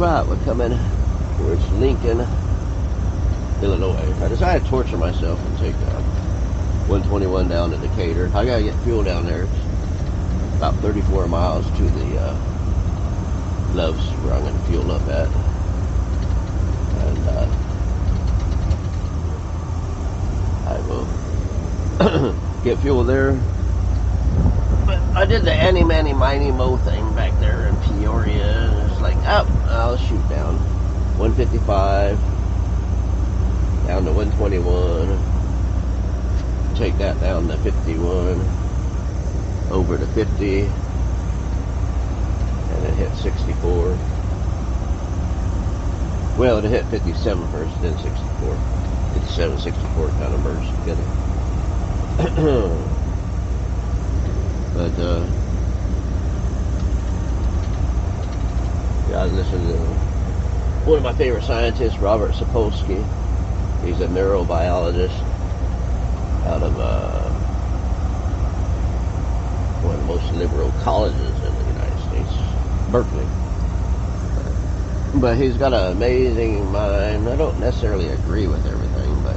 Alright, we're coming towards Lincoln, Illinois. I decided to torture myself and take 121 down to Decatur. I gotta get fuel down there. It's about 34 miles to the Loves where I'm gonna fuel up at. And I will get fuel there. But I did the any-many-miny-mo thing back there in Peoria, and it's like, oh, I'll shoot down 155 down to 121, take that down to 51, over to 50, and then hit 64. Well, it hit 57 first, then 64. 57, 64 kind of merged together. But yeah, I listened to one of my favorite scientists, Robert Sapolsky. He's a neurobiologist out of one of the most liberal colleges in the United States, Berkeley. But he's got an amazing mind. I don't necessarily agree with everything, but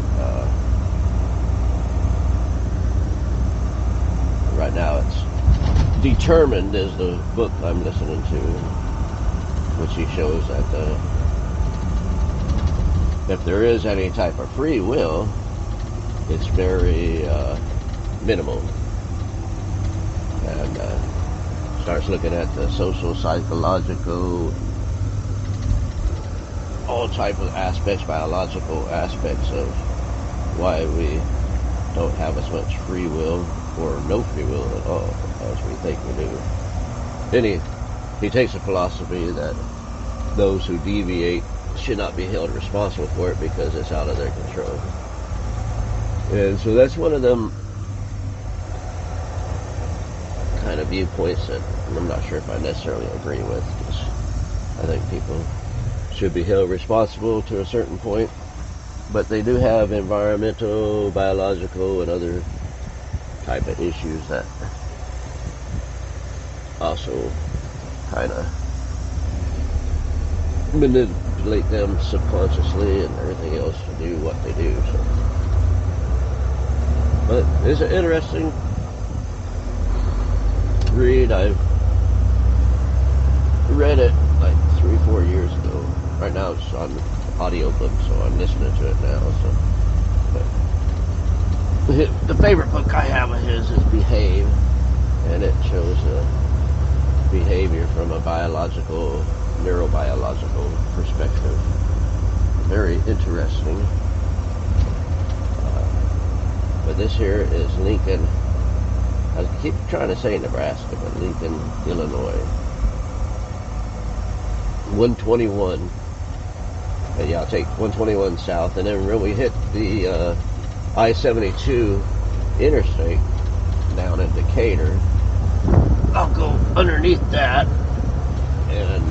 right now it's Determined is the book I'm listening to, which he shows that if there is any type of free will, it's very minimal. And starts looking at the social, psychological, all type of aspects, biological aspects of why we don't have as much free will or no free will at all as we think we do. Then he takes a philosophy that those who deviate should not be held responsible for it because it's out of their control. And so that's one of them kind of viewpoints that I'm not sure if I necessarily agree with, because I think people should be held responsible to a certain point, but they do have environmental, biological, and other type of issues that also kind of manipulate them subconsciously and everything else to do what they do. So, but it's an interesting read. I've read it like 3-4 years ago. Right now it's on audiobook, so I'm listening to it now. So, but the favorite book I have of his is Behave, and it shows behavior from a biological, neurobiological perspective. Very interesting. But this here is Lincoln. I keep trying to say Nebraska, but Lincoln, Illinois. 121. And yeah, I'll take 121 south, and then when we hit the I-72 interstate down in Decatur, I'll go underneath that, and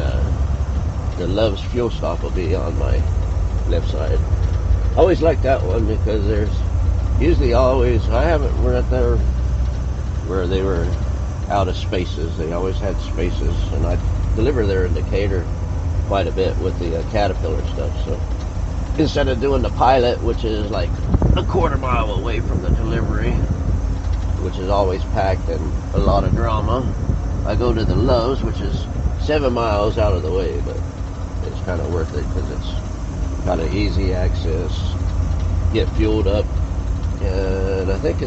the Love's fuel stop will be on my left side. I always like that one because there's usually always, I haven't run there where they were out of spaces. They always had spaces, and I deliver there in Decatur quite a bit with the Caterpillar stuff. So instead of doing the Pilot, which is like a quarter mile away from the delivery, which is always packed and a lot of drama, I go to the Loves, which is 7 miles out of the way, but it's kind of worth it because it's kind of easy access, get fueled up, and I think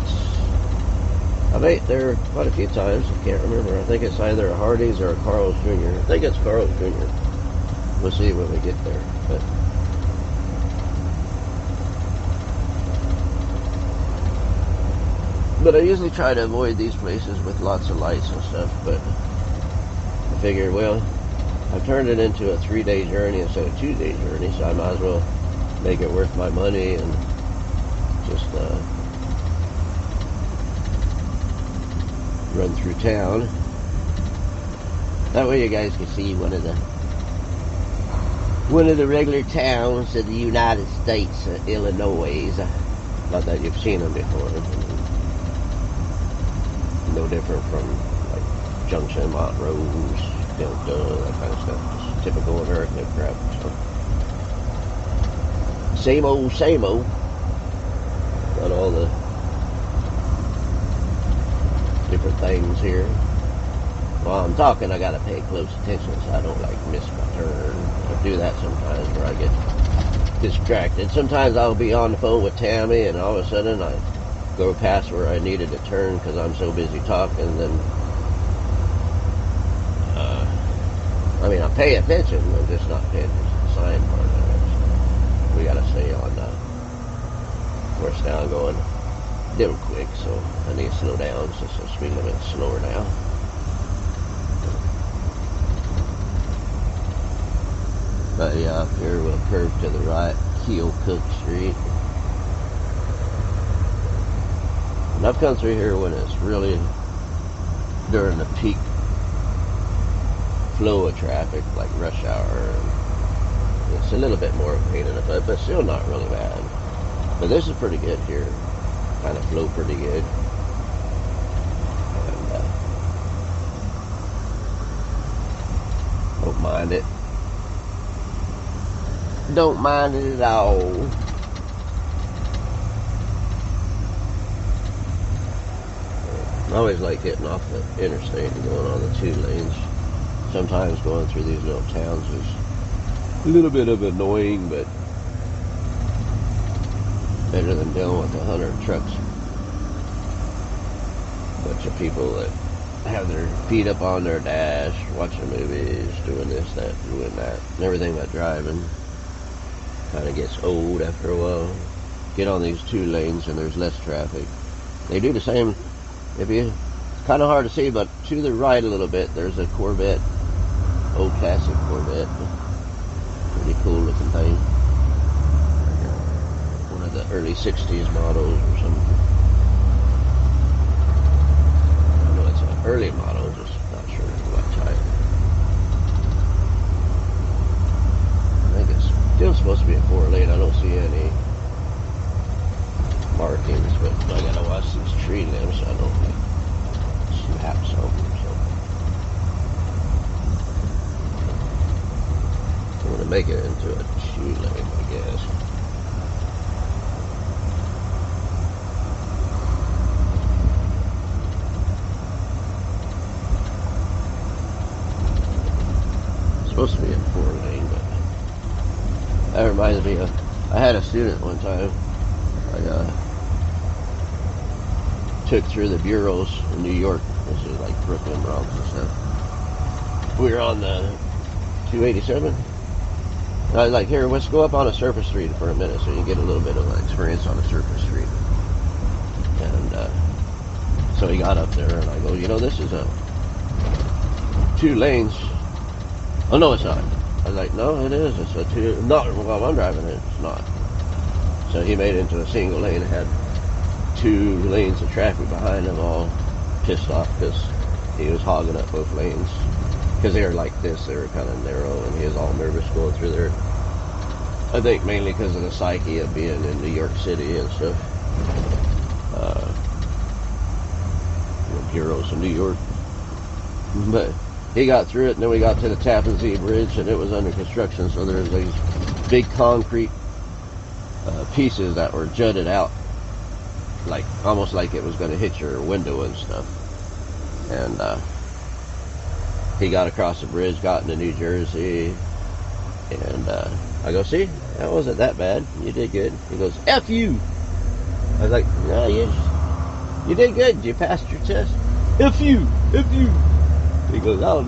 I've ate there quite a few times. I can't remember. I think it's either a Hardee's or a Carl's Jr. I think it's Carl's Jr. We'll see when we get there. But I usually try to avoid these places with lots of lights and stuff, but I figured, well, I've turned it into a 3-day journey instead of 2-day journey, so I might as well make it worth my money and just run through town. That way you guys can see one of the regular towns of the United States, Illinois. Not that you've seen them before. No different from like Junction, Montrose, Delta, that kind of stuff. Just typical American crap. So. Same old, same old. Got all the different things here. While I'm talking, I gotta pay close attention so I don't like miss my turn. I do that sometimes where I get distracted. Sometimes I'll be on the phone with Tammy and all of a sudden I go past where I needed to turn because I'm so busy talking. Then, I mean, I pay attention, I'm just not paying attention to the sign part of it. So we gotta stay on. Of course, now I'm going a little quick, so I need to slow down since the speed limit's slower now. But yeah, up here we'll curve to the right, Keokuk Street. And I've come through here when it's really during the peak flow of traffic, like rush hour. And it's a little bit more of a pain in the butt, but still not really bad. But this is pretty good here. Kind of flow pretty good. And don't mind it. Don't mind it at all. I always like getting off the interstate and going on the 2 lanes. Sometimes going through these little towns is a little bit of annoying, but better than dealing with 100 trucks. A bunch of people that have their feet up on their dash, watching movies, doing this, that, doing that, and everything but driving. Kind of gets old after a while. Get on these 2 lanes and there's less traffic. They do the same. If you, it's kind of hard to see, but to the right a little bit, there's a Corvette, old classic Corvette. Pretty cool looking thing. One of the early 60s models or something. I know it's an early model, just not sure what type. I think it's still supposed to be a 4-lane. I don't see any markings, but I gotta watch these tree limbs so I don't snap something. So I'm gonna make it into a 2-lane, I guess. It's supposed to be a 4-lane, but that reminds me of, I had a student one time. I took through the bureaus in New York. This is like Brooklyn, Bronx and stuff. We were on the 287. And I was like, here, let's go up on a surface street for a minute so you can get a little bit of experience on a surface street. And so he got up there and I go, you know, this is a 2 lanes. Oh, no, it's not. I was like, no, it is. It's a 2. Not while I'm driving it, it's not. So he made it into a single lane and had 2 lanes of traffic behind him, all pissed off because he was hogging up both lanes. Because they were like this, they were kind of narrow, and he was all nervous going through there. I think mainly because of the psyche of being in New York City and stuff. Bureaus in New York. But he got through it, and then we got to the Tappan Zee Bridge, and it was under construction, so there's these big concrete pieces that were jutted out, like almost like it was going to hit your window and stuff. And he got across the bridge, got into New Jersey, and I go, see, that wasn't that bad. You did good. He goes, F you. I was like, no, you did good. You passed your test. F you. F you. He goes, I'll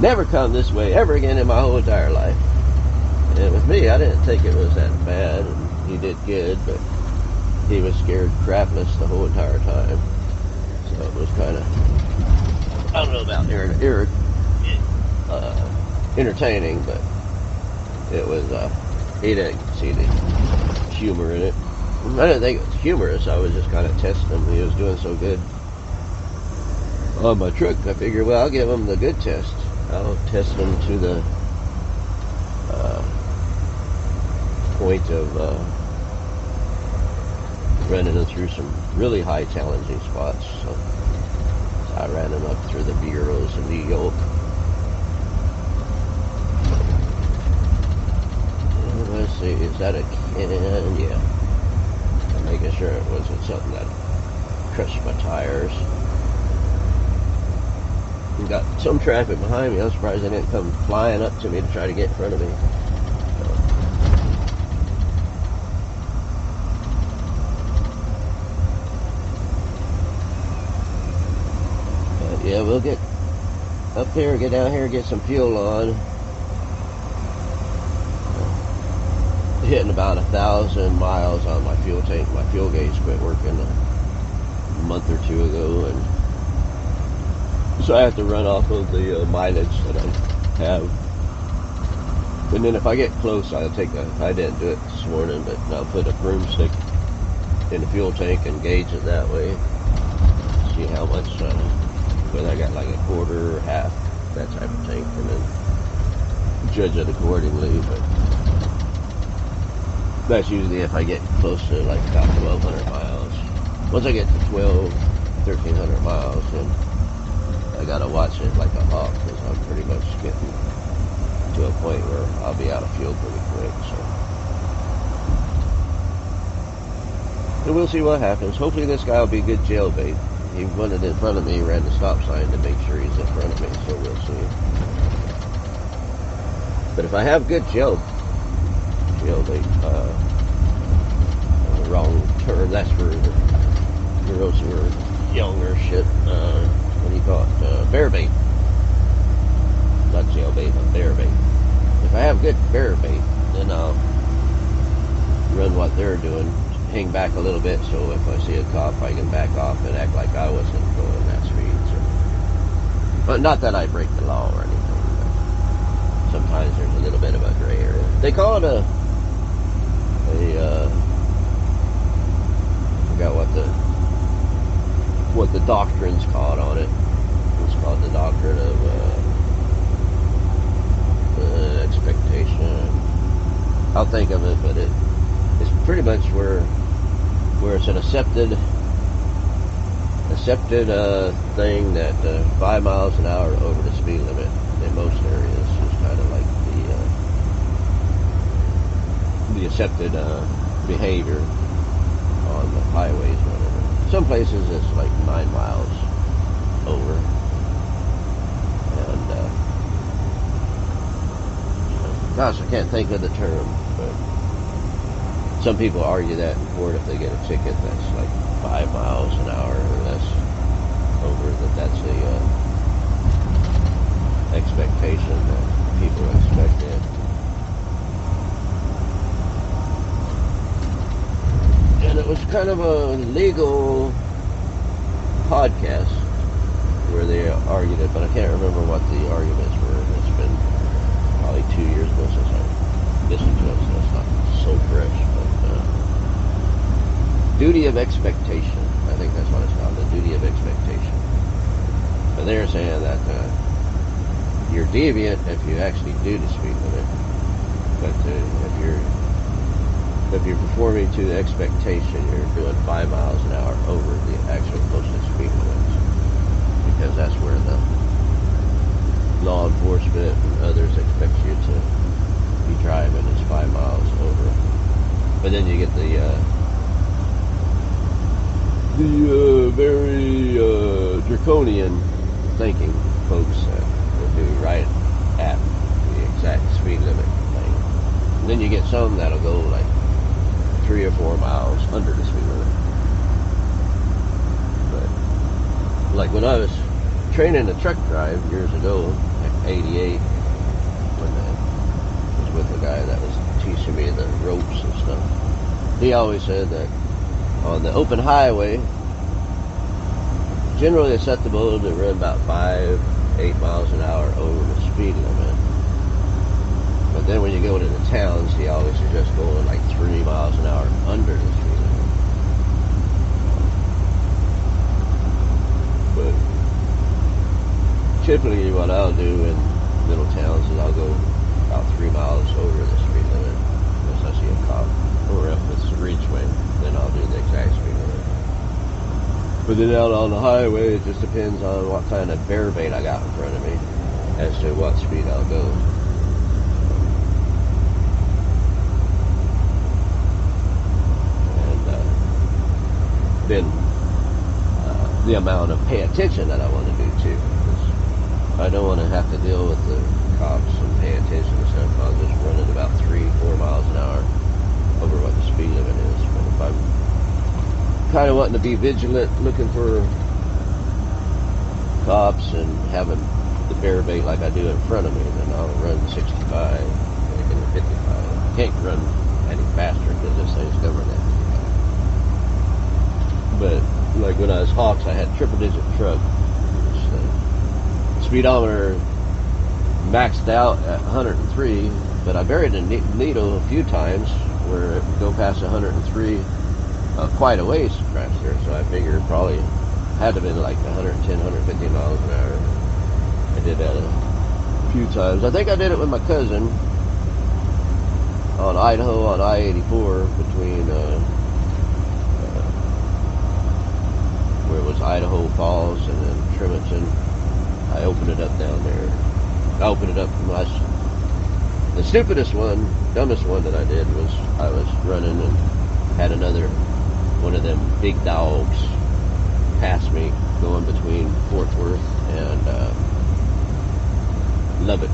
never come this way ever again in my whole entire life. And with me, I didn't think it was that bad, and he did good, but he was scared crapless the whole entire time. So it was kind of, I don't know about entertaining, but it was, he didn't see the humor in it. I didn't think it was humorous, I was just kind of testing him. He was doing so good on my truck. I figured, well, I'll give him the good test. I'll test him to the point of running him through some really high challenging spots. So I ran him up through the bureaus in New York. that a can? Yeah. I'm making sure it wasn't something that crushed my tires. We got some traffic behind me. I'm surprised they didn't come flying up to me to try to get in front of me. But yeah, we'll get up here, get down here, get some fuel on. Hitting about 1,000 miles on my fuel tank. My fuel gauge quit working a month or two ago, and so I have to run off of the mileage that I have. And then if I get close, I'll take I didn't do it this morning, but I'll put a broomstick in the fuel tank and gauge it that way. See how much, whether I got like a quarter or half, that type of tank, and then judge it accordingly. But that's usually if I get close to like about 1,200 miles. Once I get to 1,300 miles, then I gotta watch it like a hawk, because I'm pretty much getting to a point where I'll be out of fuel pretty quick. So we'll see what happens. Hopefully this guy will be good jailbait. He wanted in front of me, ran the stop sign to make sure he's in front of me, so we'll see. But if I have good jailbait, wrong term, that's for girls who are young or shit. What do you call it? Bear bait. Not jailbait, but bear bait. If I have good bear bait, then I'll run what they're doing, hang back a little bit, so if I see a cop, I can back off and act like I wasn't going that speed. So. But not that I break the law or anything, but sometimes there's a little bit of a gray area. They call it I forgot what the doctrine's called on it. It's called the doctrine of expectation. I'll think of it, but it's pretty much where it's an accepted thing that 5 miles an hour over the speed limit in most areas is kind of like the accepted behavior on the highways, whatever. Some places it's like 9 miles over, and gosh, I can't think of the term, but some people argue that in court if they get a ticket that's like 5 miles an hour or less over, that's the expectation that people expect it. And it was kind of a legal podcast where they argued it, but I can't remember what the arguments were. It's been probably 2 years ago since I listened to it, so it's not so fresh. But duty of expectation, I think that's what it's called, the duty of expectation. But they're saying that you're deviant if you actually do the speed limit, but if you're performing to the expectation, you're doing 5 miles an hour over the actual posted speed limits, because that's where the law enforcement and others expect you to be driving is 5 miles over. But then you get the very draconian thinking folks that will do right at the exact speed limit thing. And then you get some that'll go like 3 or 4 miles under the speed limit. But like when I was training a truck drive years ago, at 88, when I was with a guy that was teaching me the ropes and stuff, he always said that on the open highway, generally acceptable to run about 8 miles an hour over the speed limit. But then when you go to the towns, he always suggests going like 3 miles an hour under the speed limit. But typically what I'll do in little towns is I'll go about 3 miles over the speed limit unless I see a cop, or if it's a reachway, then I'll do the exact speed limit. But then out on the highway, it just depends on what kind of bear bait I got in front of me as to what speed I'll go. been the amount of pay attention that I want to do too. I don't want to have to deal with the cops and pay attention and stuff. I'll just run at about 3-4 miles an hour over what the speed limit is. But if I'm kind of wanting to be vigilant, looking for cops and having the bear bait like I do in front of me, then I'll run 65 and 55. I can't run any faster because this thing's governed at 55. But like when I was Hawks, I had triple digit truck. Speedometer maxed out at 103, but I buried a needle a few times where it would go past 103 quite a ways faster, so I figured it probably had to have been like 110, 150 miles an hour. I did that a few times. I think I did it with my cousin on Idaho on I-84 between where it was Idaho Falls and then Tremonton. I opened it up down there. I opened it up from the stupidest one, dumbest one that I did was I was running and had another one of them big dogs pass me going between Fort Worth and Lubbock.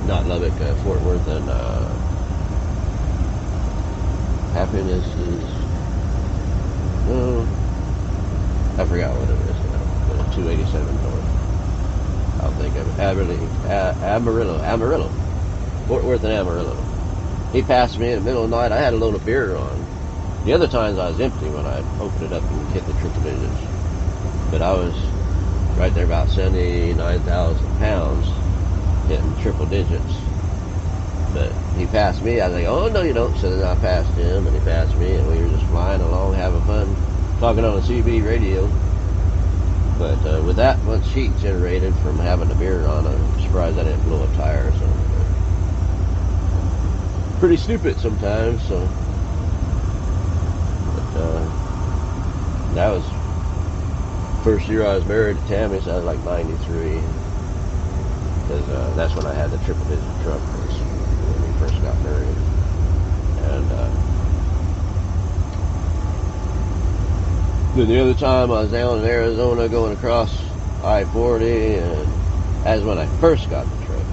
Not Lubbock, Fort Worth and Happiness is, I forgot what it is now, but 287 north. I'll think of it. Amarillo. Fort Worth and Amarillo. He passed me in the middle of the night. I had a load of beer on. The other times I was empty when I opened it up and hit the triple digits. But I was right there about 79,000 pounds hitting triple digits. But he passed me. I was like, oh, no, you don't. So then I passed him, and he passed me, and we were just flying along, having fun, talking on a CB radio. But with that much heat generated from having the beer on, I'm surprised I didn't blow a tire or something. But pretty stupid sometimes, so. But that was first year I was married to Tammy, so I was like 93. Because that's when I had the triple digit truck, when we first got married. And then the other time I was down in Arizona going across I-40, and as when I first got the truck,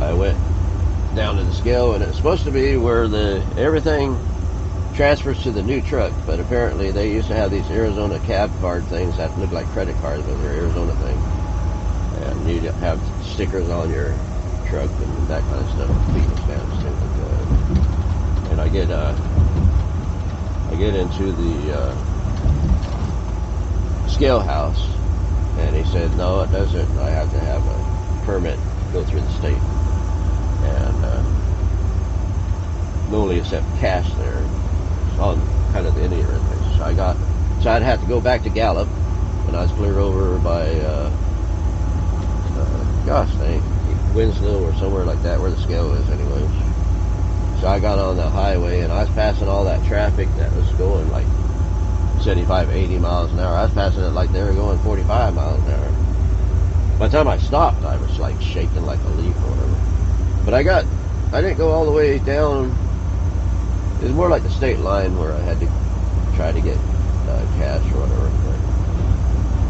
I went down to the scale, and it's supposed to be where everything transfers to the new truck, but apparently they used to have these Arizona cab card things that look like credit cards, but they're Arizona things, and you have stickers on your truck and that kind of stuff. People stamps, things like that. And I get into the scale house, and he said, no, it doesn't. I have to have a permit to go through the state, and only accept cash there on kind of the Indian reservation. So I'd have to go back to Gallup, and I was clear over by Winslow or somewhere like that, where the scale is anyways. So I got on the highway, and I was passing all that traffic that was going like 75, 80 miles an hour. I was passing it like they were going 45 miles an hour. By the time I stopped, I was like shaking like a leaf or whatever. But I didn't go all the way down. It was more like the state line where I had to try to get cash or whatever. But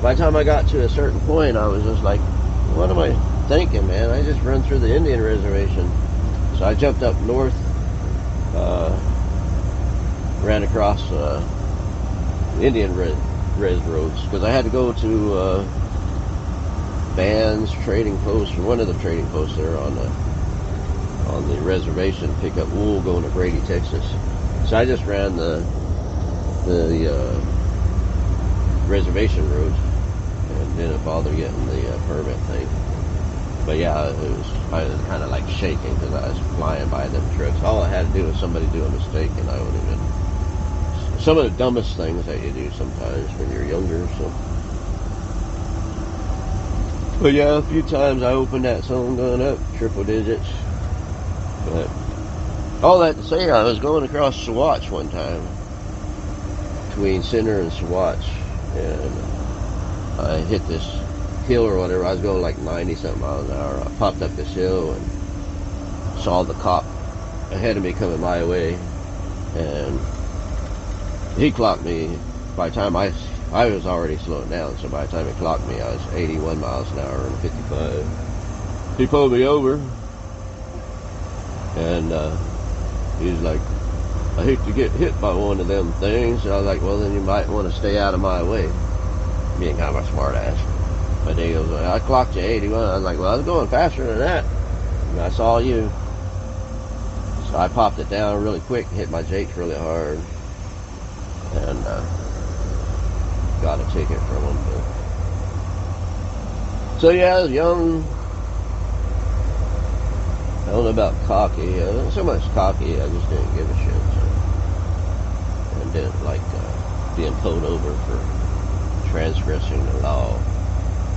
by the time I got to a certain point, I was just like, what am I thinking, man? I just run through the Indian reservation. So I jumped up north, ran across Indian res roads, because I had to go to Vans trading post, or one of the trading posts there on the reservation, pick up wool going to Brady, Texas. So I just ran the reservation road and didn't bother getting the permit thing. But yeah, I was kind of like shaking because I was flying by them trucks. All I had to do was somebody do a mistake, and I would have been some of the dumbest things that you do sometimes when you're younger. So, but yeah, a few times I opened that song going up triple digits. But all that to say, I was going across Swatch one time between Center and Swatch, and I hit this hill or whatever. I was going like 90 something miles an hour. I popped up this hill and saw the cop ahead of me coming my way, and He clocked me. By the time I was already slowing down, so by the time he clocked me, I was 81 miles an hour and 55. He pulled me over, and he's like, I hate to get hit by one of them things. And I was like, well, then you might want to stay out of my way. Being kind of a smart ass. But he goes, I clocked you 81. I was like, well, I was going faster than that. And I saw you. So I popped it down really quick, hit my Jakes really hard, and got a ticket for one bit. So yeah, I was young. I don't know about cocky. Not so much cocky, I just didn't give a shit. So. And didn't like being pulled over for transgressing the law.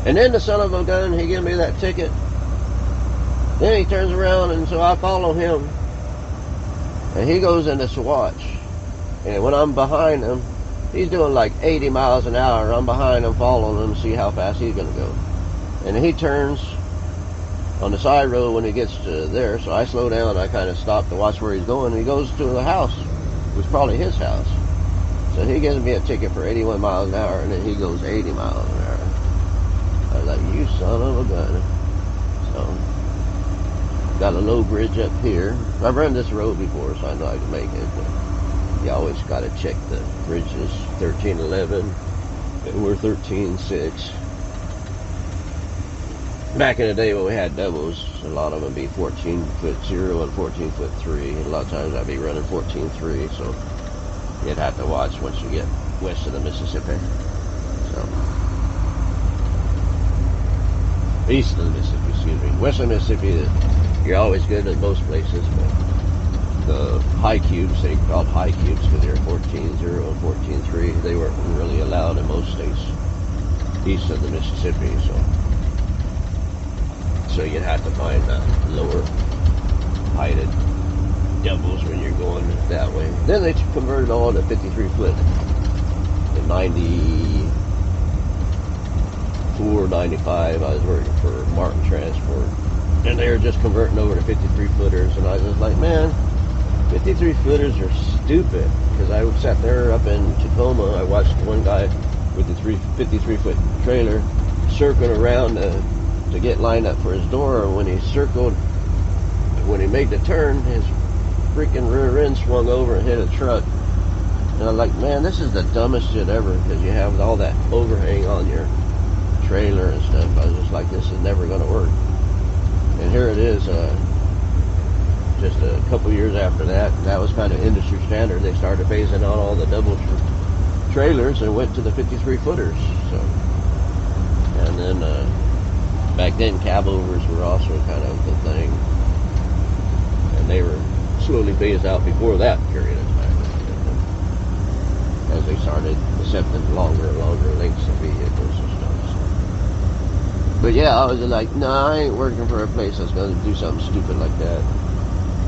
And then the son of a gun, he gave me that ticket. Then he turns around, and so I follow him. And he goes in this watch. And when I'm behind him, he's doing like 80 miles an hour. I'm behind him, following him to see how fast he's going to go. And he turns on the side road when he gets to there. So I slow down. I kind of stop to watch where he's going. And he goes to the house. It was probably his house. So he gives me a ticket for 81 miles an hour. And then he goes 80 miles an hour. I was like, you son of a gun. So... got a low bridge up here. I've run this road before, so I know I can make it. But you always got to check the bridges. 1311, and we're 13.6. Back in the day when we had doubles, a lot of them be 14.0 and 14.3. A lot of times I'd be running 14.3, so you'd have to watch once you get west of the Mississippi. So east of the Mississippi, excuse me. West of the Mississippi, you're always good at most places, but the high cubes, they called high cubes because they're 14.0 and 14.3. They weren't really allowed in most states east of the Mississippi, so you'd have to find lower heighted doubles when you're going that way. Then they converted all to 53 foot in 94, 95. I was working for Martin Transport. And they were just converting over to 53 footers, and I was just like, man, 53 footers are stupid. Because I sat there up in Tacoma, I watched one guy with the 53 foot trailer circling around to get lined up for his door, and when he circled, when he made the turn, his freaking rear end swung over and hit a truck. And I'm like, man, this is the dumbest shit ever, because you have all that overhang on your trailer and stuff. I was just like, this is never going to work. And here it is, just a couple years after that. That was kind of industry standard. They started phasing out all the double trailers and went to the 53 footers. So, and then back then, cab overs were also kind of the thing, and they were slowly phased out before that period of time, as they started accepting longer and longer lengths of vehicles and stuff. But yeah, I was like, no, I ain't working for a place that's going to do something stupid like that.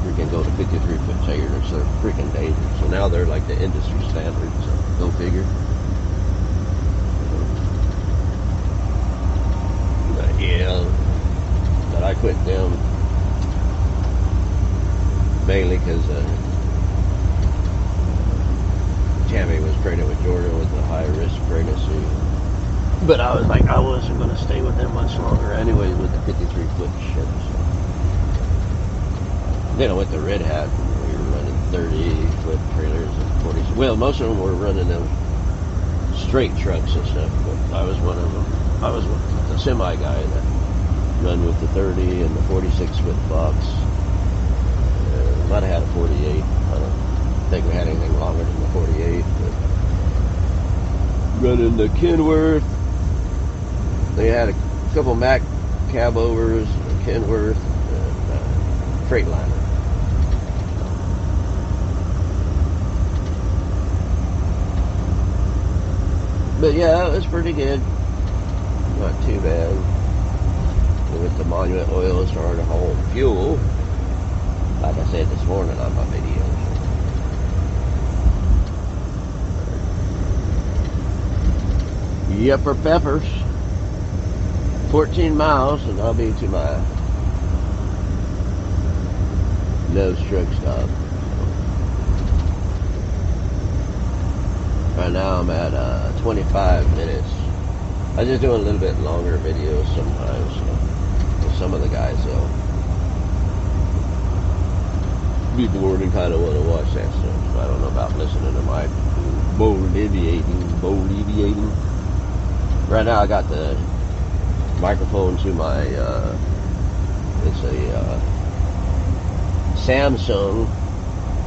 Freaking go to 53 foot trailers. They're freaking dangerous. So now they're like the industry standard. So go figure. But yeah, but I quit them mainly because Tammy was pregnant with Jordan with a high risk pregnancy. But I was like, I wasn't going to stay with them much longer anyway with the 53 foot shit. So. Then I went to Red Hat. We were running 30 foot trailers and 40. Well, most of them were running them straight trucks and stuff. But I was one of them. I was the semi guy that run with the 30 and the 46 foot box. Might have had a 48. I don't think we had anything longer than the 48. But running the Kenworth. They had a couple Mack cab overs, a Kenworth, and Freightliner. But yeah, it was pretty good. Not too bad. We went to Monument Oil and started hauling fuel. Like I said this morning on my videos. Yepper peppers. 14 miles and I'll be to my nose truck stop. Right now I'm at 25 minutes. I just do a little bit longer videos sometimes. With some of the guys, they'll be bored and kind of want to watch that stuff. So I don't know about listening to my boliviating. Right now I got the microphone to my, it's a Samsung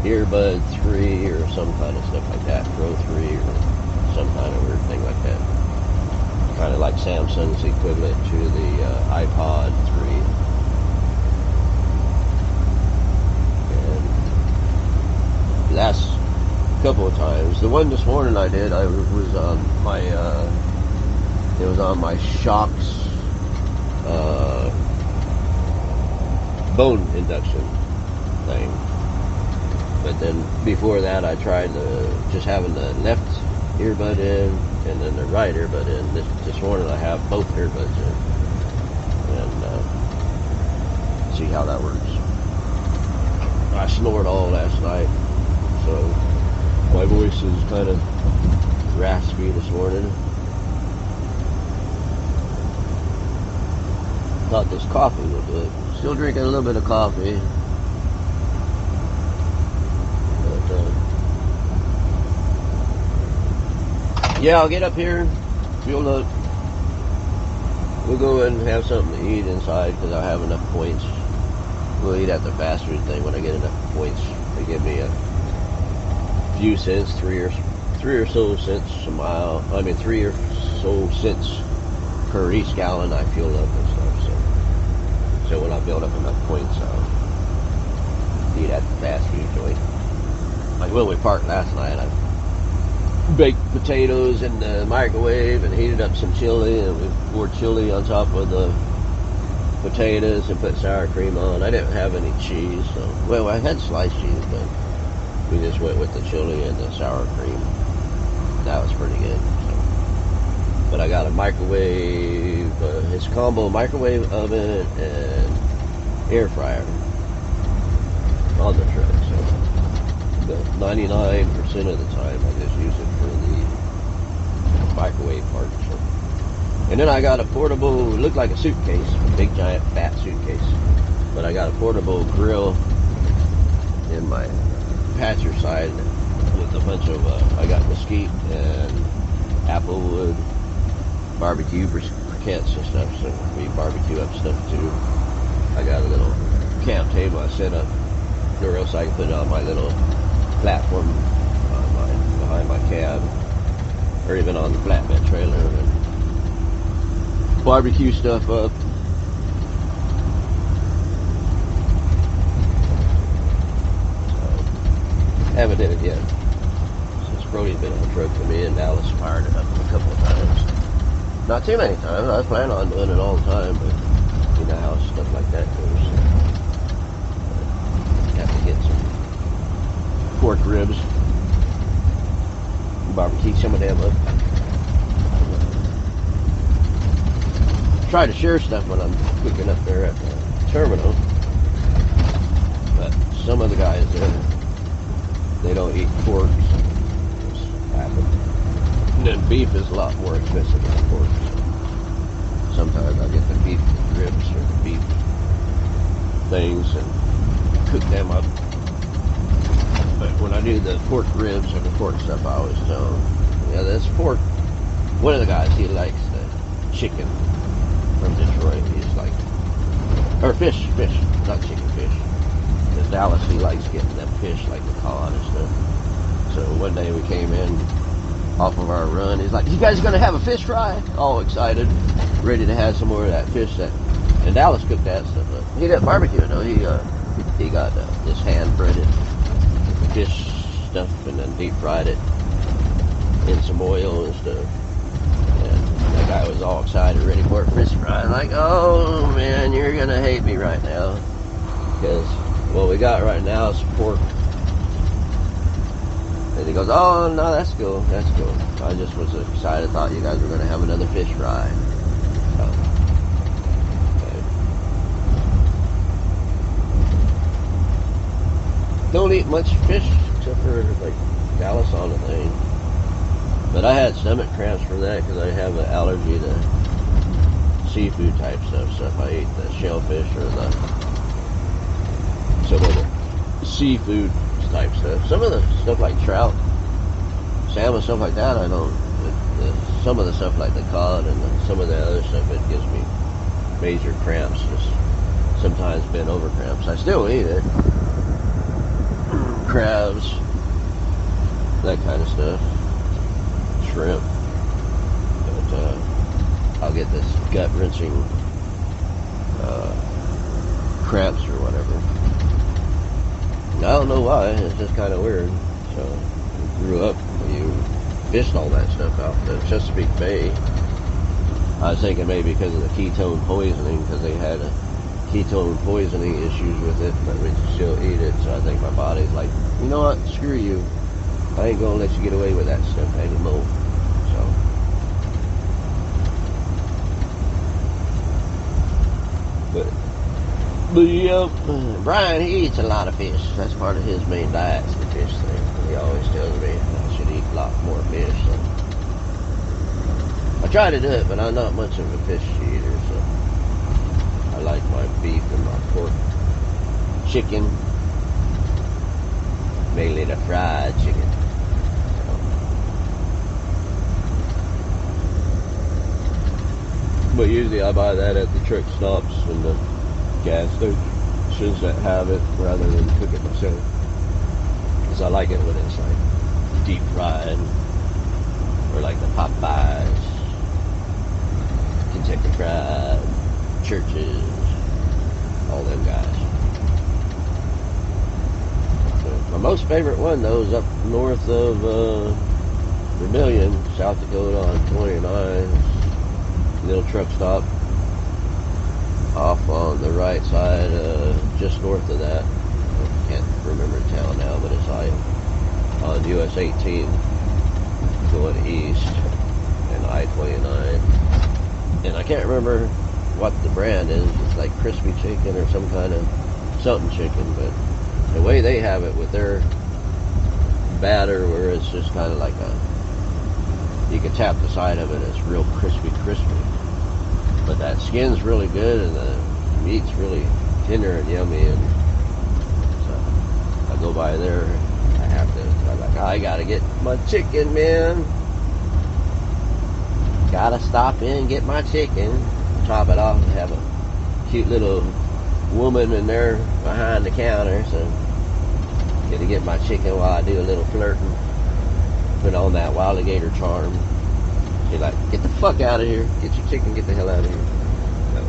Earbud 3 or some kind of stuff like that, Pro 3 or some kind of weird thing like that. Kind of like Samsung's equivalent to the iPod 3. And last couple of times, the one this morning I did, I was on my, it was on my Shocks bone induction thing. But then before that, I tried just having the left earbud in and then the right earbud in. This morning I have both earbuds in, and see how that works. I snored all last night, so my voice is kind of raspy this morning. Thought this coffee would do it. Still drinking a little bit of coffee. Yeah, I'll get up here, fuel up. We'll go and have something to eat inside because I have enough points. We'll eat at the fast food thing when I get enough points. They give me a few cents, three or so cents a mile. I mean, 3 or so cents per each gallon I fuel up and stuff. So when I build up enough points, I'll eat at the fast food joint. Like when we parked last night, I baked potatoes in the microwave and heated up some chili, and we poured chili on top of the potatoes and put sour cream on. I didn't have any cheese, so, well, I had sliced cheese, but we just went with the chili and the sour cream. That was pretty good. So. But I got a microwave, it's combo microwave oven and air fryer on the truck, so 99% of the time I just use it for the microwave part. So. And then I got a portable, it looked like a suitcase, a big giant fat suitcase, but I got a portable grill in my passenger side with a bunch of, I got mesquite and applewood barbecue briquettes and stuff, so we barbecue up stuff too. I got a little camp table I set up, or else I can put it on my little platform behind my cab, or even on the flatbed trailer, and barbecue stuff up. So, haven't did it yet since Brody's been on the truck for me, and Dallas fired it up a couple of times. Not too many times. I was planning on doing it all the time, but you know how stuff like that goes. So, have to get some pork ribs, barbecue some of them up. Try to share stuff when I'm cooking up there at the terminal, but some of the guys there, they don't eat pork, so it's happened. And then beef is a lot more expensive than pork, so sometimes I get the beef ribs or the beef things and cook them up. But when I do the pork ribs or the pork stuff, I always tell them, yeah, that's pork. One of the guys, he likes the chicken from Detroit. He's like, or fish, not chicken, fish. In Dallas, he likes getting them fish like the cod and stuff. So one day we came in off of our run. He's like, you guys gonna have a fish fry? All excited, ready to have some more of that fish that, and Dallas cooked that stuff up. He didn't barbecue it though. He got this hand breaded fish stuff and then deep fried it in some oil and stuff. And that guy was all excited, ready for a fish fry. Like, oh man, you're gonna hate me right now, because what we got right now is pork. And he goes, oh no, that's cool, that's cool. I just was excited, thought you guys were gonna have another fish fry. So, okay. Don't eat much fish except for like Dallas on the thing. But I had stomach cramps from that because I have an allergy to seafood type stuff. So if I eat the shellfish or some of the seafood type stuff, some of the stuff like trout, salmon, stuff like that, I don't. Some of the stuff like the cod and some of the other stuff, it gives me major cramps. Just sometimes bent over cramps. I still eat it. Crabs, that kind of stuff. Shrimp. But I'll get this gut wrenching cramps or whatever. I don't know why. It's just kind of weird. So I grew up. You fished all that stuff out the Chesapeake Bay. I was thinking maybe because of the ketone poisoning, because they had ketone poisoning issues with it, but we still eat it. So I think my body's like, you know what? Screw you. I ain't gonna let you get away with that stuff anymore. So, but yeah, Brian, he eats a lot of fish. That's part of his main diet, is the fish thing. He always tells me I should eat a lot more fish. So I try to do it, but I'm not much of a fish eater. So I like my beef and my pork, chicken, mainly the fried chicken. But usually I buy that at the truck stops and the gas stations that have it rather than cook it myself. Because I like it when it's like deep fried, or like the Popeyes, Kentucky Fried, Churches, all them guys. But my most favorite one though is up north of Vermilion, South Dakota on 29. Little truck stop off on the right side, just north of that. I can't remember the town now, but it's like on US 18 going east and I-29. And I can't remember what the brand is. It's like crispy chicken or some kind of something chicken, but the way they have it with their batter, where it's just kind of like you can tap the side of it, it's real crispy. But that skin's really good and the meat's really tender and yummy, and so I go by there. I'm like, I gotta get my chicken, man. Gotta stop in and get my chicken. Top it off and have a cute little woman in there behind the counter, so gotta get my chicken while I do a little flirting. Put on that alligator charm. She's like, get the fuck out of here. Get your chicken, get the hell out of here. So,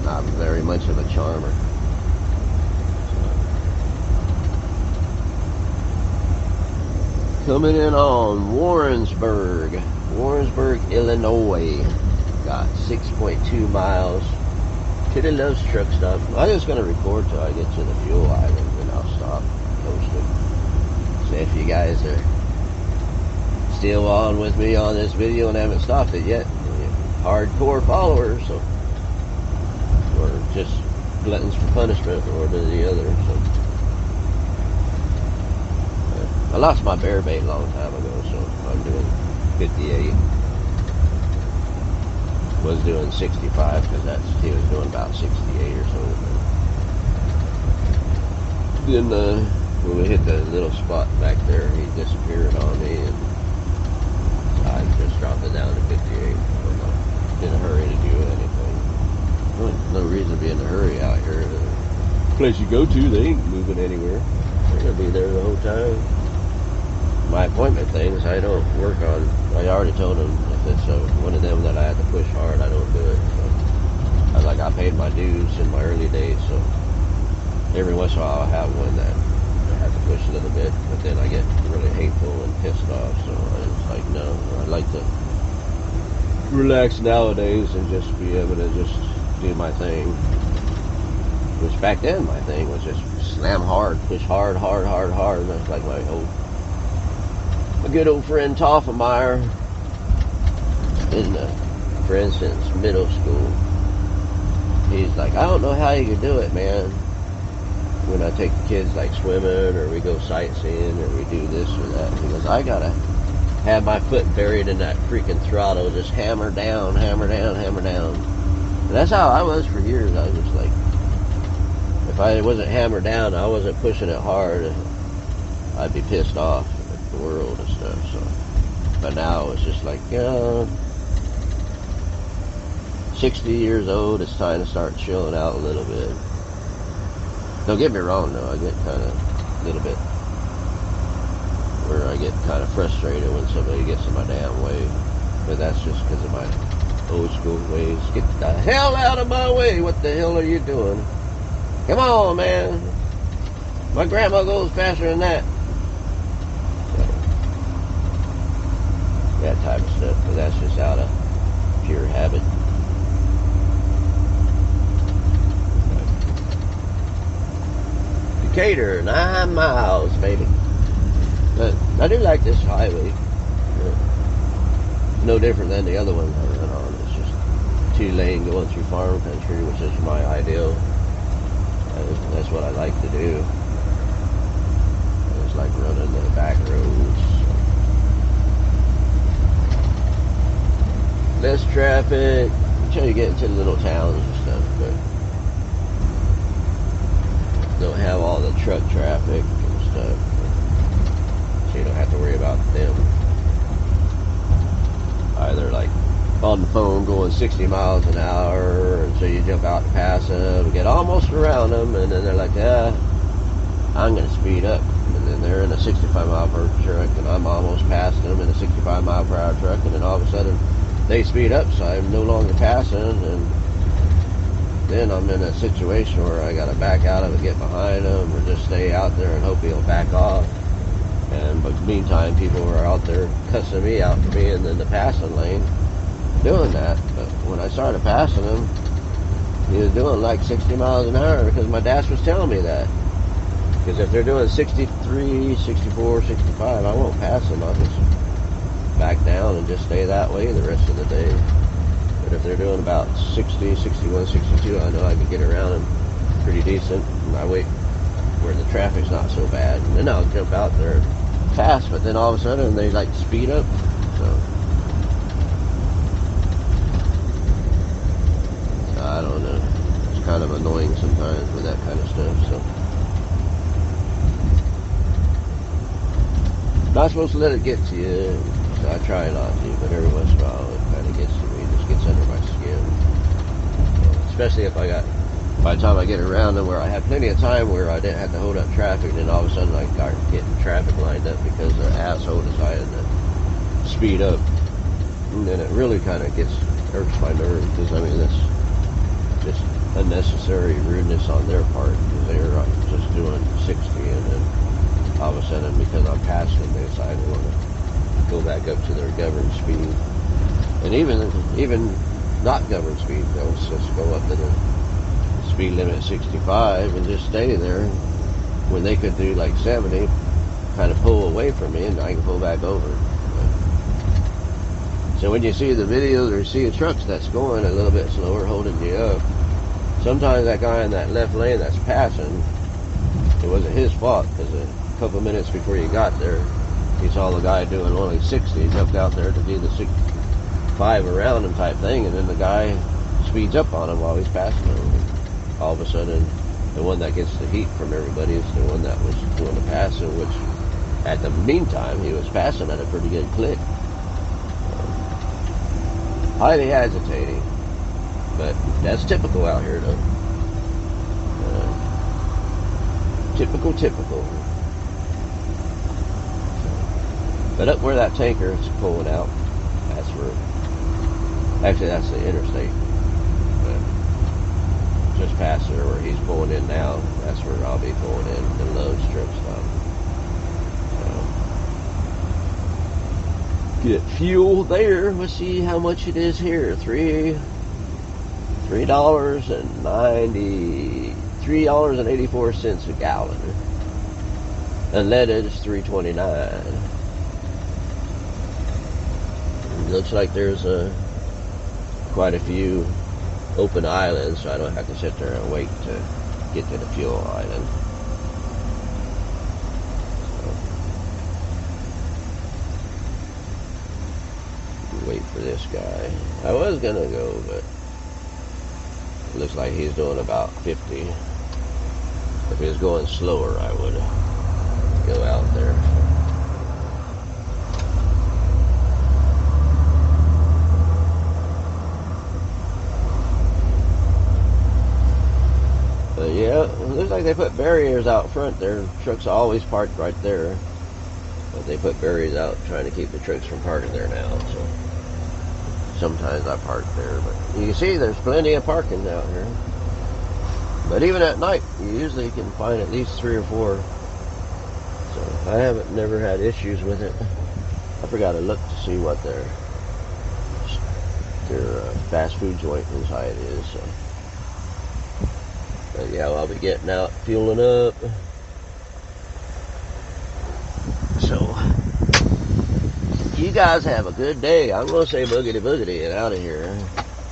not very much of a charmer. So, coming in on Warrensburg, Illinois. Got 6.2 miles to the Love's truck stop. I'm just going to record till I get to the fuel island, and I'll stop posting. So if you guys are still on with me on this video and haven't stopped it yet, you're hardcore followers, so, or just gluttons for punishment, or one or the other. So I lost my bear bait a long time ago, so I'm doing 58. Was doing 65 because he was doing about 68 or so. Then when we hit the little spot back there, he disappeared on me, and I just dropped it down to 58. I'm not in a hurry to do anything. No reason to be in a hurry out here. The place you go to, they ain't moving anywhere. They're gonna be there the whole time. My appointment things, I don't work on. I already told him if it's one of them that I have to push hard, I don't do it. So I was like, I paid my dues in my early days, so every once in a while I'll have one that I have to push a little bit, but then I get really hateful and pissed off. So I was like, no, I like to relax nowadays and just be able to just do my thing. Which back then my thing was just slam hard, push hard. And that's like my good old friend Toffenmeyer, been a friend since middle school. He's like, I don't know how you can do it, man. when I take the kids like swimming or we go sightseeing or we do this or that. He goes, I gotta have my foot buried in that freaking throttle, just hammer down, hammer down, hammer down. And that's how I was for years. I was just like, if I wasn't hammered down, I wasn't pushing it hard, I'd be pissed off at the world and stuff. So, but now it's just like, 60 years old, it's time to start chilling out a little bit. Don't get me wrong though, I get kind of a little bit where I get kind of frustrated when somebody gets in my damn way. But that's just because of my old school ways. Get the hell out of my way! What the hell are you doing? Come on, man! My grandma goes faster than that. So, that type of stuff, but that's just out of pure habit. Decatur, 9 miles, baby. But I do like this highway. No different than the other one I run on. It's just 2-lane going through farm country, which is my ideal. That's what I like to do. I just like running the back roads. Less traffic until you get into the little towns and stuff, but don't have all the truck traffic and stuff. So you don't have to worry about them either, like on the phone going 60 miles an hour, and so you jump out to pass them, get almost around them, and then they're like, I'm going to speed up. And then they're in a 65 mile per hour truck, and I'm almost past them in a 65 mile per hour truck, and then all of a sudden they speed up, so I'm no longer passing, and then I'm in a situation where I got to back out of it, get behind them, or just stay out there and hope he'll back off. But meantime, people were out there cussing me out for being in the passing lane doing that. But when I started passing him, he was doing like 60 miles an hour because my dash was telling me that. Because if they're doing 63, 64, 65, I won't pass them. I'll just back down and just stay that way the rest of the day. But if they're doing about 60, 61, 62, I know I can get around them pretty decent. And I wait where the traffic's not so bad. And then I'll jump out there fast, but then all of a sudden they like speed up. So I don't know. It's kind of annoying sometimes with that kind of stuff. So not supposed to let it get to you. So I try not to, but every once in a while it kind of gets to me. It just gets under my skin. So, especially if I got, by the time I get around them where I had plenty of time where I didn't have to hold up traffic, and then all of a sudden I start getting traffic lined up because the asshole decided to speed up. And then it really kind of irks my nerves, because I mean that's just unnecessary rudeness on their part, because they're just doing 60, and then all of a sudden because I'm passing them they decide they want to go back up to their governed speed. And even not governed speed, they'll just go up to the speed limit 65 and just stay there when they could do like 70, kind of pull away from me and I can pull back over. So when you see the videos or you see the trucks that's going a little bit slower holding you up, sometimes that guy in that left lane that's passing, it wasn't his fault, because a couple minutes before you got there he saw the guy doing only 60, he jumped out there to do the 65 around him type thing, and then the guy speeds up on him while he's passing him. All of a sudden, the one that gets the heat from everybody is the one that was doing the passing, which at the meantime, he was passing at a pretty good clip. Highly agitating, but that's typical out here, though. Typical. But up where that tanker is pulling out, that's where, actually that's the interstate. Just past there where he's pulling in now, that's where I'll be pulling in the load strip stop. So, get fuel there. Let's see how much it is here. $3.84 a gallon. Unleaded is $3.29. Looks like there's quite a few open islands, so I don't have to sit there and wait to get to the fuel island. Wait for this guy. I was gonna go, but it looks like he's doing about 50. If he was going slower, I would go out there. But yeah, it looks like they put barriers out front there. Trucks are always parked right there. But they put barriers out trying to keep the trucks from parking there now. So sometimes I park there. But you can see there's plenty of parking out here. But even at night, you usually can find at least 3 or 4. So I haven't never had issues with it. I forgot to look to see what their fast food joint inside is. So. But yeah, I'll be getting out, fueling up. So, you guys have a good day. I'm going to say boogity boogity and out of here.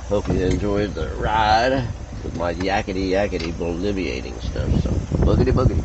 Hope you enjoyed the ride with my yakety yakety boliviating stuff. So, boogity boogity.